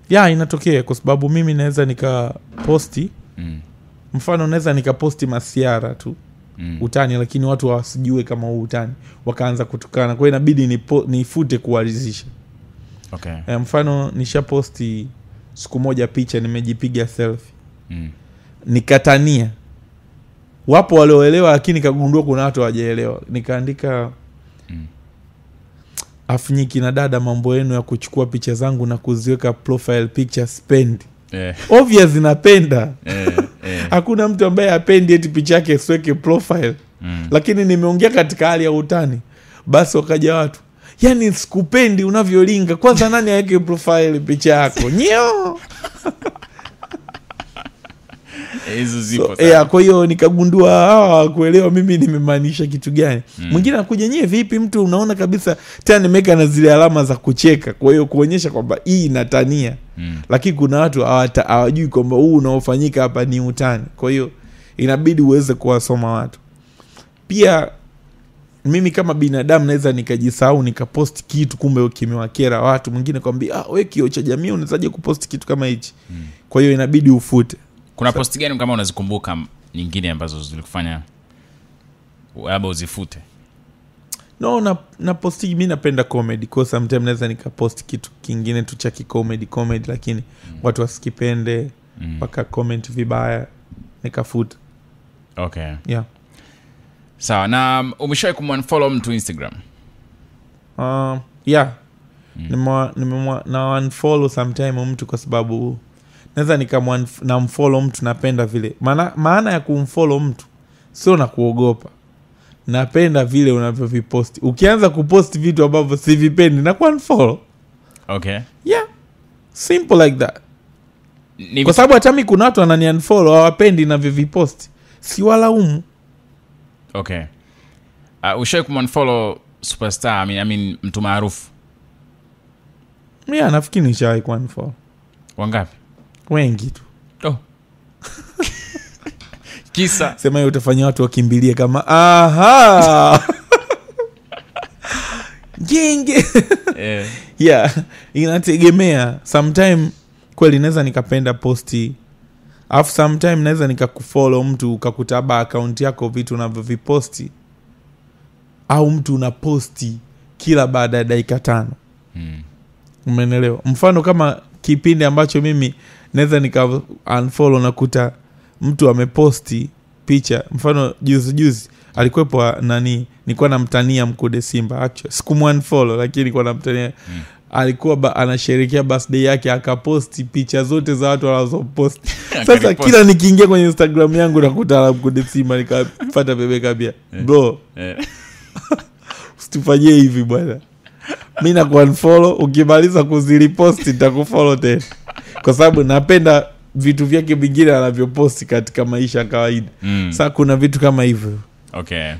Ya inatokea kwa sababu mimi naweza nikaposti mfano naweza nikaposti masiara tu utani, lakini watu hawasijue kama huu utani, wakaanza kutukana, kwa hiyo inabidi nifute kuwalizisha. Okay. Mfano nishaposti siku moja picha nimejipiga selfie nikatania, wapo walioelewa lakini kagundua kuna watu hawajaelewa, nikaandika Afnyiki na dada, mambo yenu ya kuchukua picha zangu na kuziweka profile picture spend. Obvious napenda. Hakuna mtu ambaye hapendi eti picha yake isiweke profile. Lakini nimeongea katika hali ya utani. Basi wakaja watu, yani sikupendi unavyolinga, kwanza nani aweke profile picha yako? Nyeo. Hizo zipo. Kwa hiyo nikagundua kuelewa mimi nimemaanisha kitu gani. Mwingine anakuja, nyie vipi, mtu unaona kabisa tena nimeka na zile alama za kucheka, kwa hiyo kuonyesha kwamba hii inatania. Lakini kuna watu hawajui kwamba huu unaofanyika hapa ni utani. Kwa hiyo inabidi uweze kuwasoma watu. Pia mimi kama binadamu naweza nikajisahau nikapost kitu kumbe kimewakera watu. Mwingine kwambia wewe kioo cha jamii unawezaje kupost kitu kama hichi? Kwa hiyo inabidi ufute. Kuna post gani kama unazikumbuka nyingine ambazo zilikufanya labda uzifute? No, na posti mimi napenda comedy, kwa sometimes naweza nikapost kitu kingine tu cha comedy lakini watu wasikipende waka comment vibaya nikafuta. Okay. Yeah. Sawa, na umeshawahi kumunfollow mtu Instagram? Yeah. Na unfollow sometime mtu kwa sababu naweza nikamfollow mtu napenda vile. Maana ya kumfollow mtu sio na kuogopa. Napenda vile unavyoviposti. Ukianza kuposti vitu ambavyo sivipendi na kuunfollow. Okay. Yeah. Simple like that. Kwa sababu hata mimi kuna watu wananiunfollow hawapendi ninavyoviposti. Si walaumu. Okay. Ushawahi kumunfollow superstar, I mean mtu maarufu? Yeah, nafikiri nishawahi kuunfollow. Wangapi? Wengi tu. Kisa sema hiyo utafanya watu wakimbilie kama aha. Genge. Yeah, inategemea. Sometime kweli naweza nikapenda posti. Alafu sometime naweza nikakufollow mtu ukakutaba account yako vitu unavyoviposti. Au mtu unaposti kila baada ya dakika 5. Umeelewa? Mfano kama kipindi ambacho mimi naweza nika unfollow na kuta mtu ameposti picha, mfano juzi alikuwepo nilikuwa namtania Mkude Simba, actually sikumunfollow lakini nilikuwa namtania. Alikuwa anasherehekea birthday yake akaposti picha zote za watu wanazoposti. Sasa kila nikiingia kwenye Instagram yangu nakuta Mkude Simba, nikafuata bebe kabia. Bro. Usitufanyie hivi bwana. Mimi na kuunfollow, ukimaliza kuziliposti nitakufollow tena. Kwa sababu napenda vitu vyake vingine anavyoposti katika maisha kawaida. Sasa kuna vitu kama hivyo. Okay.